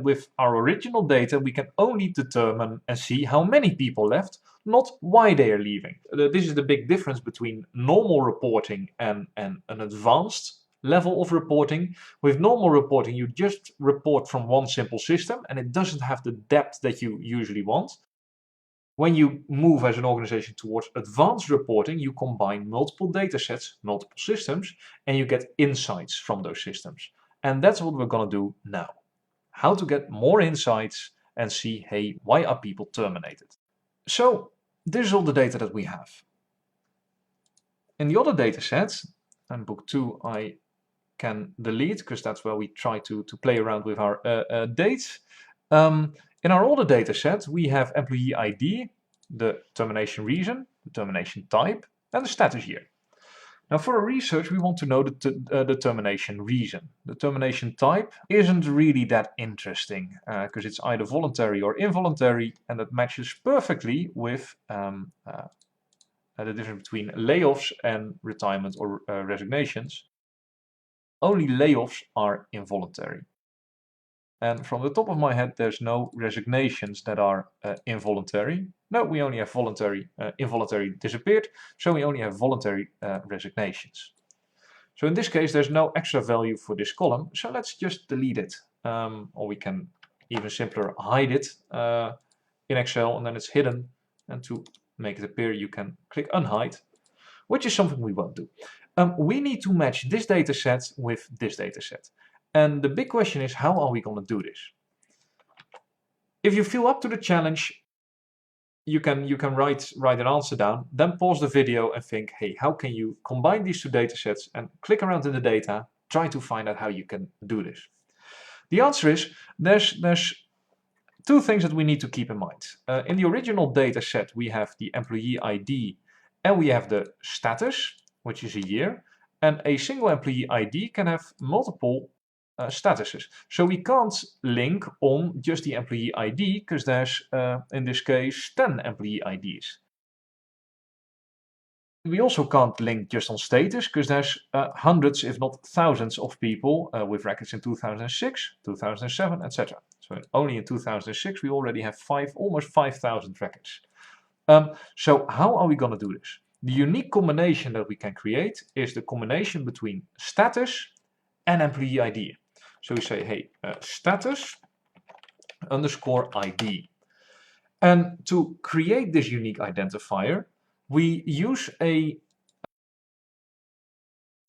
With our original data, we can only determine and see how many people left, not why they are leaving. This is the big difference between normal reporting and an advanced level of reporting. With normal reporting, you just report from one simple system and it doesn't have the depth that you usually want. When you move as an organization towards advanced reporting, you combine multiple data sets, multiple systems, and you get insights from those systems. And that's what we're going to do now. How to get more insights and see, hey, why are people terminated? So this is all the data that we have. In the other data sets, and book 2 I can delete because that's where we try to play around with our dates. In our older data set, we have employee ID, the termination reason, the termination type, and the status year. Now for our research, we want to know the termination reason. The termination type isn't really that interesting because it's either voluntary or involuntary, and that matches perfectly with the difference between layoffs and retirement or resignations. Only layoffs are involuntary. And from the top of my head, there's no resignations that are involuntary. No, we only have voluntary, involuntary disappeared, so we only have voluntary resignations. So in this case, there's no extra value for this column, so let's just delete it. Or we can even simpler hide it in Excel, and then it's hidden. And to make it appear, you can click unhide, which is something we won't do. We need to match this data set with this data set. And the big question is, how are we going to do this? If you feel up to the challenge, you can write an answer down, then pause the video and think, hey, how can you combine these two data sets, and click around in the data, try to find out how you can do this. The answer is, there's two things that we need to keep in mind. In the original data set, we have the employee ID and we have the status, which is a year, and a single employee ID can have multiple statuses. So we can't link on just the employee ID because there's, in this case, 10 employee IDs. We also can't link just on status because there's hundreds, if not thousands of people with records in 2006, 2007, etc. So only in 2006 we already have almost 5,000 records. So how are we going to do this? The unique combination that we can create is the combination between status and employee ID. So we say, hey, status underscore ID. And to create this unique identifier, we use a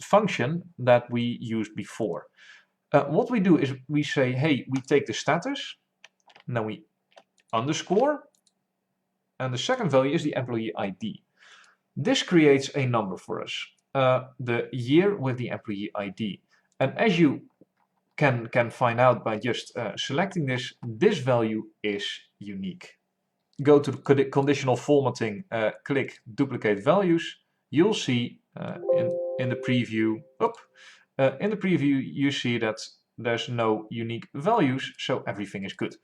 function that we used before. What we do is we say, hey, we take the status, and then we underscore, and the second value is the employee ID. This creates a number for us, the year with the employee ID. And as you can find out by just selecting this value is unique. Go to the conditional formatting, click duplicate values. You'll see in the preview, you see that there's no unique values, so everything is good.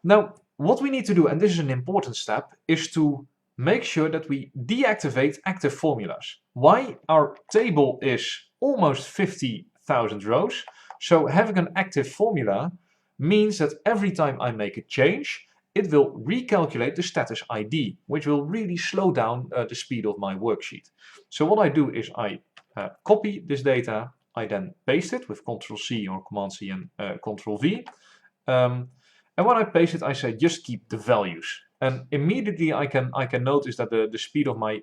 Now, what we need to do, and this is an important step, is to make sure that we deactivate active formulas. Why? Our table is almost 50,000 rows. So having an active formula means that every time I make a change, it will recalculate the status ID, which will really slow down the speed of my worksheet. So what I do is I copy this data, I then paste it with Ctrl+C or Command+C and Ctrl+V. And when I paste it, I say just keep the values. And immediately I can notice that the speed of my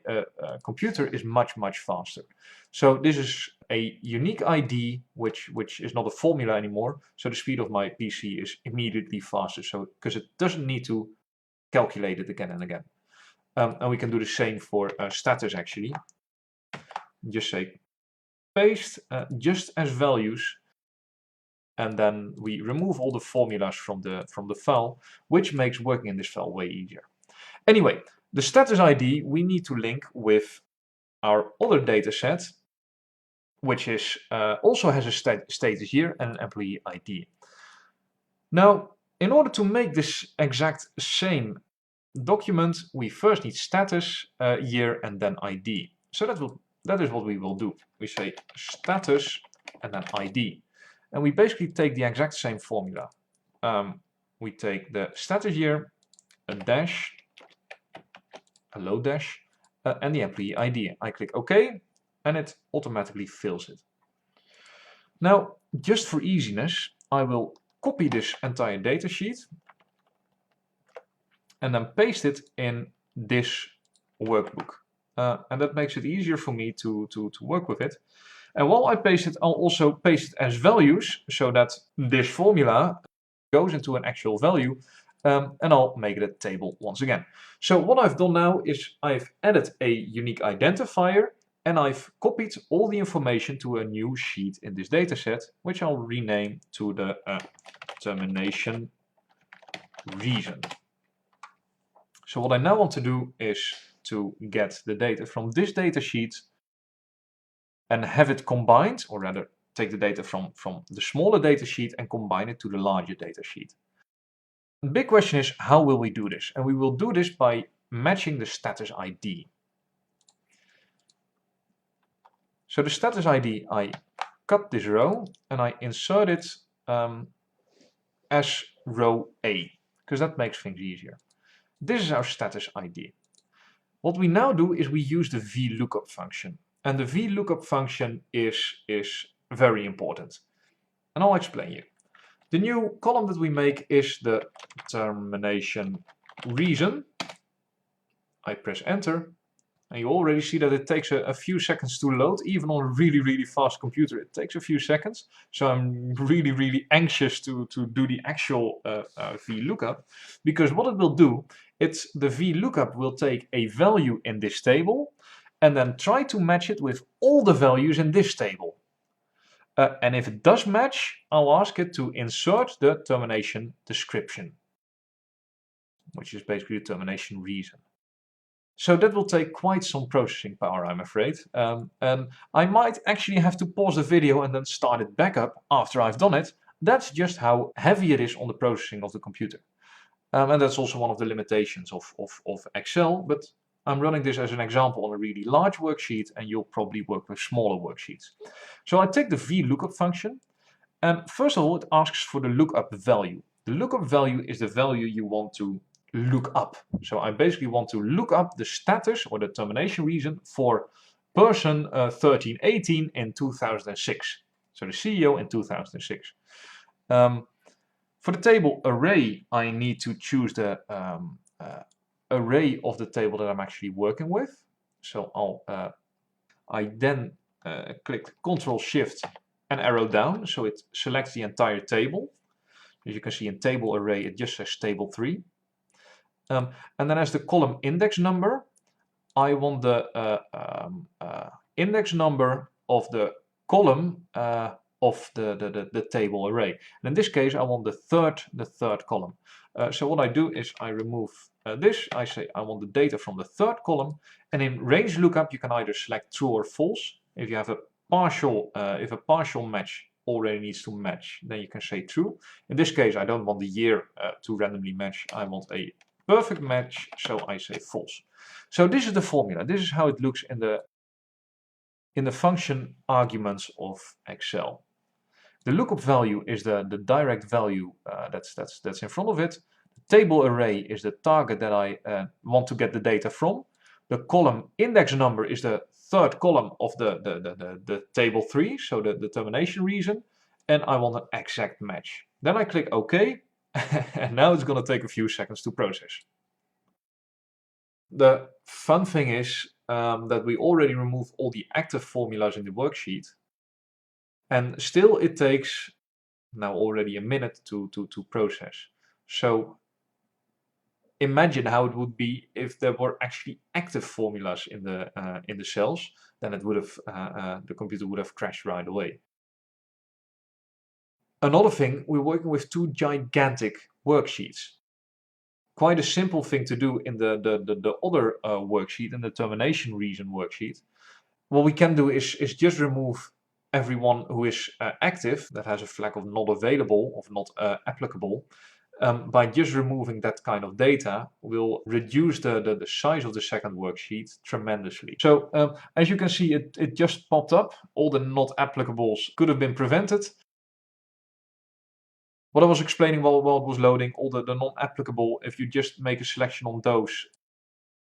computer is much faster. So this is a unique ID, which is not a formula anymore. So the speed of my PC is immediately faster. So because it doesn't need to calculate it again and again. And we can do the same for status actually. Just say paste just as values. And then we remove all the formulas from the file, which makes working in this file way easier. Anyway, the status ID we need to link with our other data set, which is also has a status year and an employee ID. Now, in order to make this exact same document, we first need status, year, and then ID. So that is what we will do. We say status and then ID. And we basically take the exact same formula. we take the status year, a dash, a load dash, and the employee ID. I click OK, and it automatically fills it. Now, just for easiness, I will copy this entire datasheet and then paste it in this workbook. And that makes it easier for me to work with it. And while I paste it, I'll also paste it as values so that this formula goes into an actual value, and I'll make it a table once again. So what I've done now is I've added a unique identifier and I've copied all the information to a new sheet in this dataset, which I'll rename to the termination reason. So what I now want to do is to get the data from this datasheet and have it combined, or rather take the data from the smaller datasheet and combine it to the larger datasheet. The big question is, how will we do this? And we will do this by matching the status ID. So the status ID, I cut this row and I insert it as row A, because that makes things easier. This is our status ID. What we now do is we use the VLOOKUP function. And the VLOOKUP function is very important. And I'll explain you. The new column that we make is the termination reason. I press enter. And you already see that it takes a few seconds to load. Even on a really fast computer, it takes a few seconds. So I'm really anxious to do the actual VLOOKUP. Because what it will do, the VLOOKUP will take a value in this table and then try to match it with all the values in this table. And if it does match, I'll ask it to insert the termination description, which is basically the termination reason. So that will take quite some processing power, I'm afraid. And I might actually have to pause the video and then start it back up after I've done it. That's just how heavy it is on the processing of the computer. And that's also one of the limitations of Excel, but I'm running this as an example on a really large worksheet, and you'll probably work with smaller worksheets. So I take the VLOOKUP function, and first of all it asks for the lookup value. The lookup value is the value you want to look up. So I basically want to look up the status or the termination reason for person 1318 in 2006. So the CEO in 2006. For the table array, I need to choose the array of the table that I'm actually working with. So I then click Ctrl Shift and arrow down, so it selects the entire table. As you can see in table array, it just says table 3. And then as the column index number, I want the index number of the column of the table array. And in this case, I want the third column. So what I do is I remove this. I say I want the data from the third column. And in range lookup, you can either select true or false. If you have a partial match already needs to match, then you can say true. In this case, I don't want the year to randomly match. I want a perfect match, so I say false. So this is the formula. This is how it looks in the function arguments of Excel. The lookup value is the direct value that's in front of it. The table array is the target that I want to get the data from. The column index number is the third column of the table 3, so the termination reason, and I want an exact match. Then I click OK, and now it's going to take a few seconds to process. The fun thing is that we already removed all the active formulas in the worksheet, and still it takes now already a minute to process. So imagine how it would be if there were actually active formulas in the cells. Then it would have the computer would have crashed right away. Another thing, we're working with 2 gigantic worksheets. Quite a simple thing to do in the other worksheet, in the termination reason worksheet. What we can do is just remove everyone who is active, that has a flag of not available, of not applicable. By just removing that kind of data, we'll reduce the size of the second worksheet tremendously. So as you can see, it just popped up. All the not applicables could have been prevented. What I was explaining while it was loading, all the non-applicable, if you just make a selection on those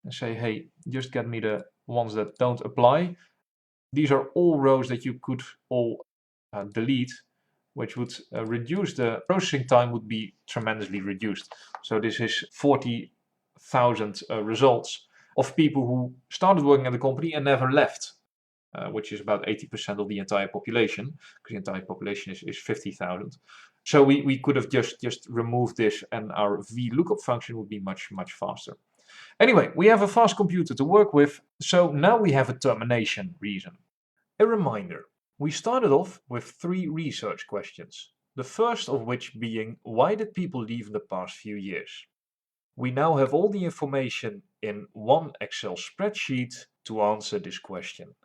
and say, hey, just get me the ones that don't apply, these are all rows that you could all delete, which would reduce the processing time, would be tremendously reduced. So this is 40,000 results of people who started working at the company and never left, which is about 80% of the entire population, because the entire population is 50,000. So we could have just removed this, and our VLOOKUP function would be much faster. Anyway, we have a fast computer to work with, so now we have a termination reason. A reminder, we started off with 3 research questions, the first of which being, why did people leave in the past few years? We now have all the information in one Excel spreadsheet to answer this question.